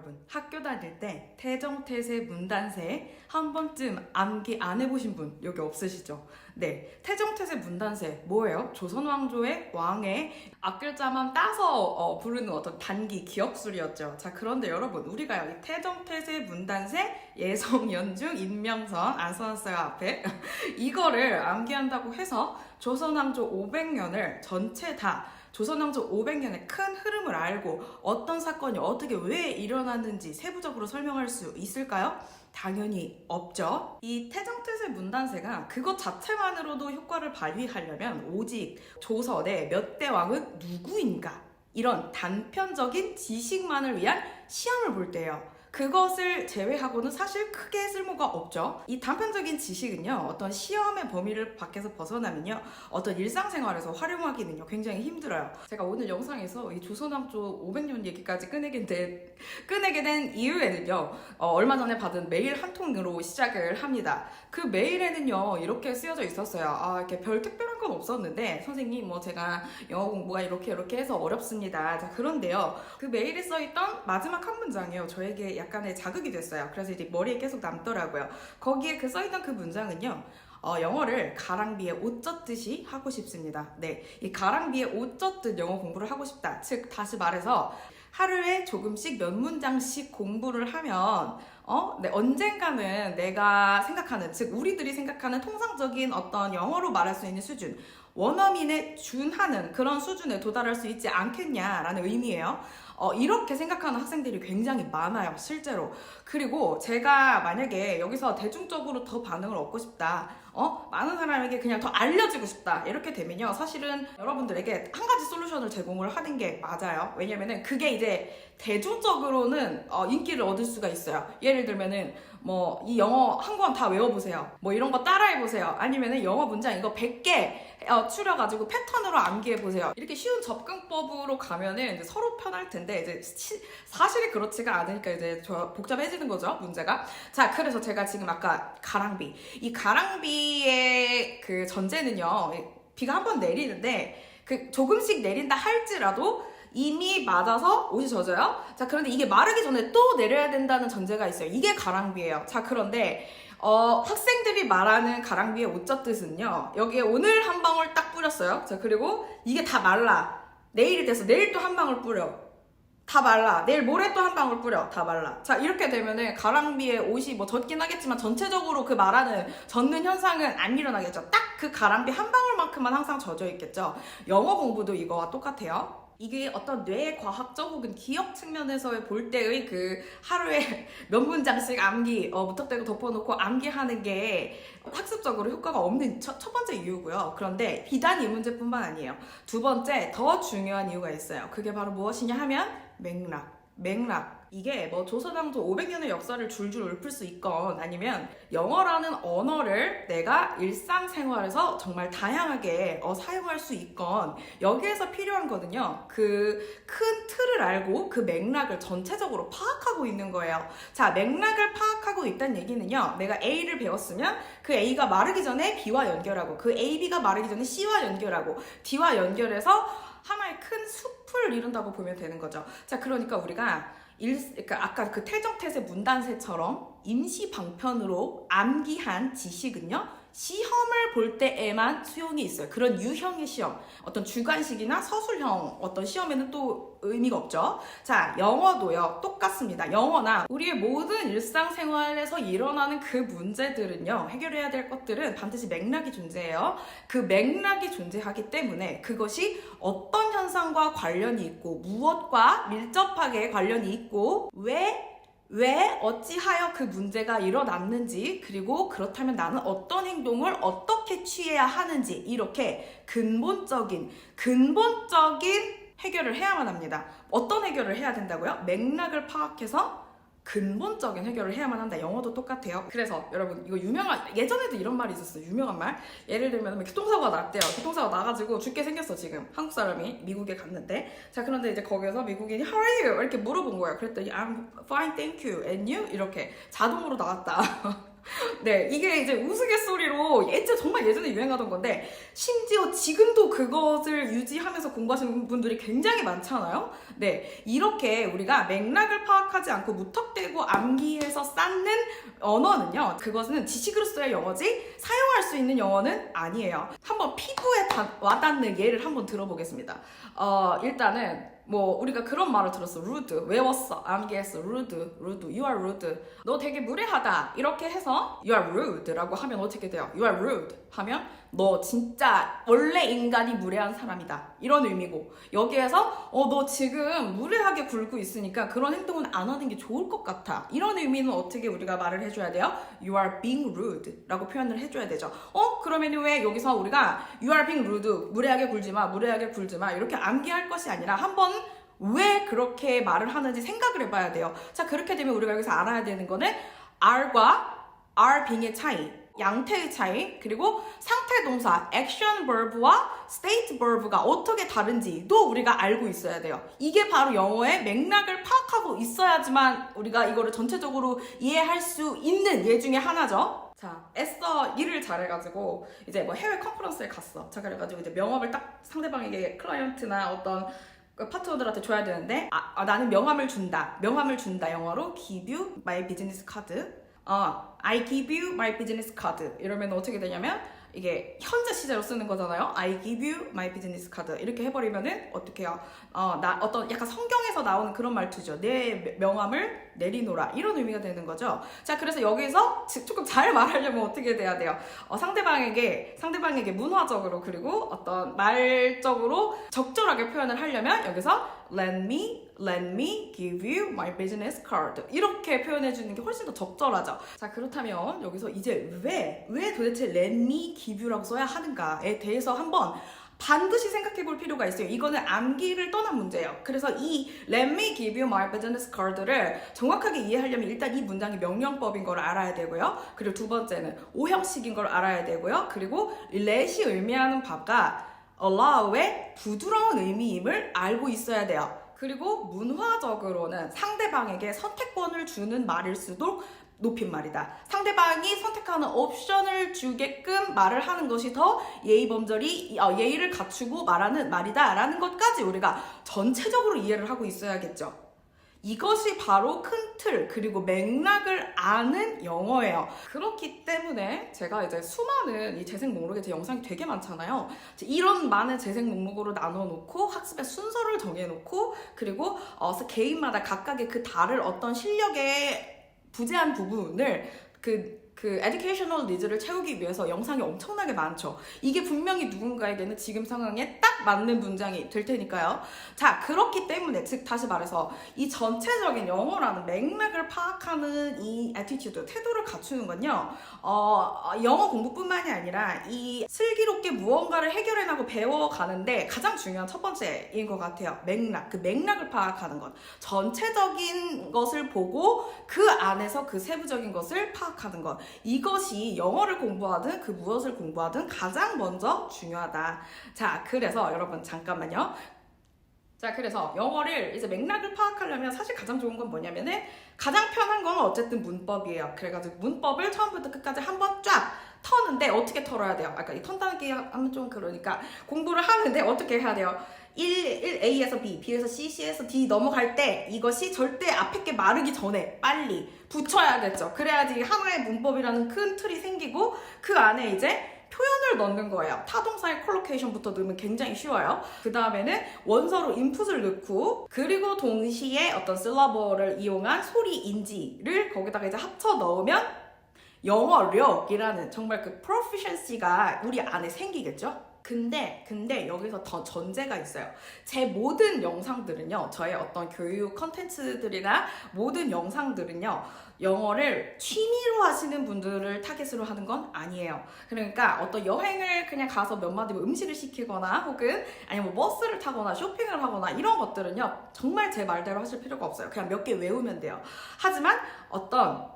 여러분, 학교 다닐 때 태정태세 문단세 한 번쯤 암기 안 해보신 분 여기 없으시죠? 네, 태정태세 문단세 뭐예요? 조선왕조의 왕의 앞글자만 따서 부르는 어떤 단기 기억술이었죠. 자, 그런데 여러분, 우리가요 이 태정태세 문단세 예성연중 인명선 안 써놨어요 앞에 이거를 암기한다고 해서 조선왕조 500년을 전체 다 조선왕조 500년의 큰 흐름을 알고 어떤 사건이 어떻게 왜 일어났는지 세부적으로 설명할 수 있을까요? 당연히 없죠. 이 태정태세 문단세가 그것 자체만으로도 효과를 발휘하려면 오직 조선의 몇 대 왕은 누구인가 이런 단편적인 지식만을 위한 시험을 볼 때예요. 그것을 제외하고는 사실 크게 쓸모가 없죠. 이 단편적인 지식은요, 어떤 시험의 범위를 밖에서 벗어나면요, 어떤 일상생활에서 활용하기는요, 굉장히 힘들어요. 제가 오늘 영상에서 이 조선왕조 500년 얘기까지 꺼내게 된 이유에는요, 얼마 전에 받은 메일 한 통으로 시작을 합니다. 그 메일에는요, 이렇게 쓰여져 있었어요. 이렇게 별 특별한 건 없었는데, 선생님, 제가 영어 공부가 이렇게 해서 어렵습니다. 자, 그런데요, 그 메일에 써있던 마지막 한 문장이요, 저에게 약간의 자극이 됐어요. 그래서 이제 머리에 계속 남더라고요. 거기에 써있던 그 문장은요, 영어를 가랑비에 옷 젖듯이 하고 싶습니다. 네, 이 가랑비에 옷 젖듯 영어 공부를 하고 싶다. 즉, 다시 말해서 하루에 조금씩 몇 문장씩 공부를 하면 네, 언젠가는 내가 생각하는, 즉 우리들이 생각하는 통상적인 어떤 영어로 말할 수 있는 수준, 원어민에 준하는 그런 수준에 도달할 수 있지 않겠냐라는 의미예요. 이렇게 생각하는 학생들이 굉장히 많아요, 실제로. 그리고 제가 만약에 여기서 대중적으로 더 반응을 얻고 싶다, 많은 사람에게 그냥 더 알려지고 싶다, 이렇게 되면요, 사실은 여러분들에게 한 가지 솔루션을 제공을 하는 게 맞아요. 왜냐면은 그게 이제 대중적으로는 인기를 얻을 수가 있어요. 예를 들면은 이 영어 한 권 다 외워보세요, 이런 거 따라해보세요, 아니면은 영어 문장 이거 100개 추려가지고 패턴으로 암기해보세요, 이렇게 쉬운 접근법으로 가면은 이제 서로 편할 텐데, 이제 사실이 그렇지가 않으니까 이제 복잡해지는 거죠, 문제가. 자, 그래서 제가 지금 아까 가랑비, 이 가랑비의 그 전제는요, 비가 한 번 내리는데 그 조금씩 내린다 할지라도 이미 맞아서 옷이 젖어요. 자, 그런데 이게 마르기 전에 또 내려야 된다는 전제가 있어요. 이게 가랑비예요. 자, 그런데 학생들이 말하는 가랑비의 옷 젖듯은요, 여기에 오늘 한 방울 딱 뿌렸어요. 자, 그리고 이게 다 말라. 내일이 돼서 내일 또 한 방울 뿌려. 다 말라. 내일 모레 또 한 방울 뿌려. 다 말라. 자, 이렇게 되면은 가랑비의 옷이 젖긴 하겠지만 전체적으로 그 말하는 젖는 현상은 안 일어나겠죠. 딱 그 가랑비 한 방울만큼만 항상 젖어 있겠죠. 영어 공부도 이거와 똑같아요. 이게 어떤 뇌과학적 혹은 기억 측면에서 볼 때의 그 하루에 몇 문장씩 암기, 무턱대고 덮어놓고 암기하는 게 학습적으로 효과가 없는 첫 번째 이유고요. 그런데 비단 이 문제뿐만 아니에요. 두 번째, 더 중요한 이유가 있어요. 그게 바로 무엇이냐 하면 맥락. 이게 조선왕조 500년의 역사를 줄줄 읊을 수 있건, 아니면 영어라는 언어를 내가 일상생활에서 정말 다양하게 사용할 수 있건, 여기에서 필요한 거는요, 그 큰 틀을 알고 그 맥락을 전체적으로 파악하고 있는 거예요. 자, 맥락을 파악하고 있다는 얘기는요, 내가 A를 배웠으면 그 A가 마르기 전에 B와 연결하고, 그 A, B가 마르기 전에 C와 연결하고, D와 연결해서 하나의 큰 숲을 이룬다고 보면 되는 거죠. 자, 그러니까 우리가 그러니까 아까 그 태정태세 문단세처럼 임시 방편으로 암기한 지식은요, 시험을 볼 때에만 수용이 있어요. 그런 유형의 시험, 어떤 주관식이나 서술형 어떤 시험에는 또 의미가 없죠. 자, 영어도요, 똑같습니다. 영어나 우리의 모든 일상생활에서 일어나는 그 문제들은요, 해결해야 될 것들은 반드시 맥락이 존재해요. 그 맥락이 존재하기 때문에 그것이 어떤 현상과 관련이 있고, 무엇과 밀접하게 관련이 있고, 왜 어찌하여 그 문제가 일어났는지, 그리고 그렇다면 나는 어떤 행동을 어떻게 취해야 하는지, 이렇게 근본적인 해결을 해야만 합니다. 어떤 해결을 해야 된다고요? 맥락을 파악해서 근본적인 해결을 해야만 한다. 영어도 똑같아요. 그래서 여러분, 이거 예전에도 이런 말이 있었어요. 유명한 말. 예를 들면 교통사고가 났대요. 교통사고가 나가지고 죽게 생겼어. 지금 한국 사람이 미국에 갔는데, 자, 그런데 이제 거기서 미국인이 How are you? 이렇게 물어본 거예요. 그랬더니 I'm fine, thank you. And you? 이렇게 자동으로 나왔다. 네, 이게 이제 우스갯소리로 정말 예전에 유행하던 건데, 심지어 지금도 그것을 유지하면서 공부하시는 분들이 굉장히 많잖아요. 네, 이렇게 우리가 맥락을 파악하지 않고 무턱대고 암기해서 쌓는 언어는요, 그것은 지식으로서의 영어지 사용할 수 있는 영어는 아니에요. 한번 피부에 와닿는 예를 한번 들어보겠습니다. 일단은 뭐 우리가 그런 말을 들었어. rude. 외웠어. 암기했어. rude. You are rude. 너 되게 무례하다. 이렇게 해서 you are rude 라고 하면 어떻게 돼요? you are rude 하면 너 진짜 원래 인간이 무례한 사람이다. 이런 의미고, 여기에서 너 지금 무례하게 굴고 있으니까 그런 행동은 안 하는 게 좋을 것 같아. 이런 의미는 어떻게 우리가 말을 해줘야 돼요? You are being rude 라고 표현을 해줘야 되죠. 그러면 왜 여기서 우리가 you are being rude, 무례하게 굴지 마, 무례하게 굴지 마 이렇게 암기할 것이 아니라 한번 왜 그렇게 말을 하는지 생각을 해봐야 돼요. 자, 그렇게 되면 우리가 여기서 알아야 되는 거는 R과 are being의 차이, 양태의 차이, 그리고 상태 동사 action verb와 state verb가 어떻게 다른지도 우리가 알고 있어야 돼요. 이게 바로 영어의 맥락을 파악하고 있어야지만 우리가 이거를 전체적으로 이해할 수 있는 예 중에 하나죠. 자, 애써 일을 잘해가지고 이제 뭐 해외 컨퍼런스에 갔어. 자, 그래가지고 이제 명함을 딱 상대방에게 클라이언트나 어떤 파트너들한테 줘야 되는데, 나는 명함을 준다. 영어로 give you my business card. I give you my business card. 이러면 어떻게 되냐면 이게 현재 시제로 쓰는 거잖아요. I give you my business card. 이렇게 해버리면은 어떻게 해요? 어떤 약간 성경에서 나오는 그런 말투죠. 내 명함을 내리노라. 이런 의미가 되는 거죠. 자, 그래서 여기서 조금 잘 말하려면 어떻게 돼야 돼요? 상대방에게 문화적으로 그리고 어떤 말적으로 적절하게 표현을 하려면 여기서 let me give you my business card. 이렇게 표현해 주는 게 훨씬 더 적절하죠. 자, 그렇다면 여기서 이제 왜 도대체 let me give you라고 써야 하는가에 대해서 한번 반드시 생각해 볼 필요가 있어요. 이거는 암기를 떠난 문제예요. 그래서 이 let me give you my business card를 정확하게 이해하려면 일단 이 문장이 명령법인 걸 알아야 되고요. 그리고 두 번째는 오형식인 걸 알아야 되고요. 그리고 let이 의미하는 바가 allow의 부드러운 의미임을 알고 있어야 돼요. 그리고 문화적으로는 상대방에게 선택권을 주는 말일수록 높임말이다. 상대방이 선택하는 옵션을 주게끔 말을 하는 것이 더 예의를 갖추고 말하는 말이다 라는 것까지 우리가 전체적으로 이해를 하고 있어야겠죠. 이것이 바로 큰 틀, 그리고 맥락을 아는 영어예요. 그렇기 때문에 제가 이제 수많은 이 재생 목록에 제 영상이 되게 많잖아요. 이런 많은 재생 목록으로 나눠놓고 학습의 순서를 정해놓고, 그리고 개인마다 각각의 그 다를 어떤 실력의 부재한 부분을 그 educational needs를 채우기 위해서 영상이 엄청나게 많죠. 이게 분명히 누군가에게는 지금 상황에 딱 맞는 문장이 될 테니까요. 자, 그렇기 때문에 즉 다시 말해서 이 전체적인 영어라는 맥락을 파악하는 이 attitude, 태도를 갖추는 건요. 영어 공부뿐만이 아니라 이 슬기롭게 무언가를 해결해나고 배워가는데 가장 중요한 첫 번째인 것 같아요. 맥락, 그 맥락을 파악하는 것. 전체적인 것을 보고 그 안에서 그 세부적인 것을 파악하는 것. 이것이 영어를 공부하든 그 무엇을 공부하든 가장 먼저 중요하다. 자, 그래서 여러분 잠깐만요. 자, 그래서 영어를 이제 맥락을 파악하려면 사실 가장 좋은 건 뭐냐면은 가장 편한 건 어쨌든 문법이에요. 그래가지고 문법을 처음부터 끝까지 한번 쫙 터는데 어떻게 털어야 돼요? 아까 이 턴다는 게 하면 좀 그러니까 공부를 하는데 어떻게 해야 돼요? 1A에서 B, B에서 C, C에서 D 넘어갈 때 이것이 절대 앞에 게 마르기 전에 빨리 붙여야겠죠. 그래야지 하나의 문법이라는 큰 틀이 생기고 그 안에 이제 표현을 넣는 거예요. 타동사의 콜로케이션부터 넣으면 굉장히 쉬워요. 그 다음에는 원서로 인풋을 넣고, 그리고 동시에 어떤 실러버를 이용한 소리 인지를 거기다가 이제 합쳐 넣으면 영어력이라는 정말 그 proficiency가 우리 안에 생기겠죠? 근데 여기서 더 전제가 있어요. 제 모든 영상들은요, 저의 어떤 교육 컨텐츠들이나 모든 영상들은요, 영어를 취미로 하시는 분들을 타겟으로 하는 건 아니에요. 그러니까 어떤 여행을 그냥 가서 몇 마디 음식을 시키거나 혹은 아니면 뭐 버스를 타거나 쇼핑을 하거나 이런 것들은요, 정말 제 말대로 하실 필요가 없어요. 그냥 몇 개 외우면 돼요. 하지만 어떤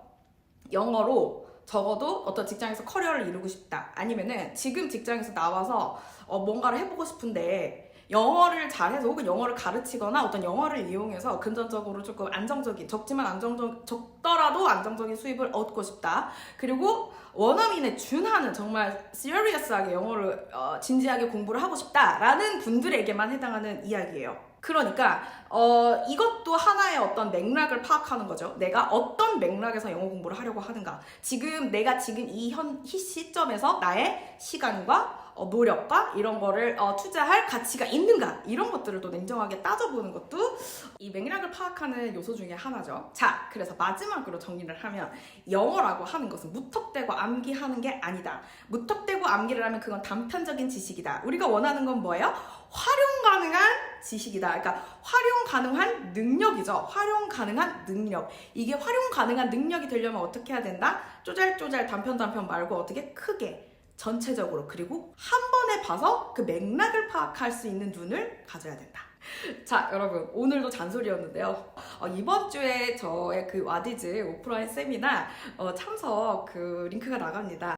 영어로 적어도 어떤 직장에서 커리어를 이루고 싶다, 아니면은 지금 직장에서 나와서 뭔가를 해보고 싶은데 영어를 잘해서 혹은 영어를 가르치거나 어떤 영어를 이용해서 금전적으로 조금 안정적인, 적더라도 안정적인 수입을 얻고 싶다. 그리고 원어민에 준하는 정말 시리어스하게 영어를 진지하게 공부를 하고 싶다라는 분들에게만 해당하는 이야기예요. 그러니까 이것도 하나의 어떤 맥락을 파악하는 거죠. 내가 어떤 맥락에서 영어 공부를 하려고 하는가. 내가 지금 이 시점에서 나의 시간과 노력과 이런 거를 투자할 가치가 있는가, 이런 것들을 또 냉정하게 따져보는 것도 이 맥락을 파악하는 요소 중에 하나죠. 자, 그래서 마지막으로 정리를 하면 영어라고 하는 것은 무턱대고 암기하는 게 아니다. 무턱대고 암기를 하면 그건 단편적인 지식이다. 우리가 원하는 건 뭐예요? 활용 가능한 지식이다. 그러니까 활용 가능한 능력이죠. 활용 가능한 능력. 이게 활용 가능한 능력이 되려면 어떻게 해야 된다? 쪼잘쪼잘 단편 말고 어떻게 크게, 전체적으로, 그리고 한 번에 봐서 그 맥락을 파악할 수 있는 눈을 가져야 된다. 자, 여러분, 오늘도 잔소리였는데요. 이번 주에 저의 그 와디즈 오프라인 세미나 참석 그 링크가 나갑니다.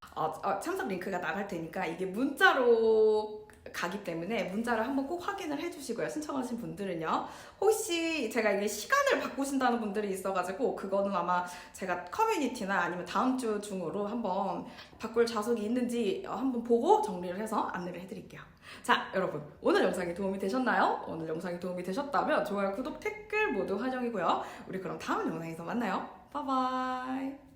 참석 링크가 나갈 테니까 이게 문자로 가기 때문에 문자를 한번 꼭 확인을 해주시고요. 신청하신 분들은요. 혹시 제가 이게 시간을 바꾸신다는 분들이 있어가지고 그거는 아마 제가 커뮤니티나 아니면 다음 주 중으로 한번 바꿀 좌석이 있는지 한번 보고 정리를 해서 안내를 해드릴게요. 자, 여러분, 오늘 영상이 도움이 되셨나요? 오늘 영상이 도움이 되셨다면 좋아요, 구독, 댓글 모두 환영이고요. 우리 그럼 다음 영상에서 만나요. 바이바이.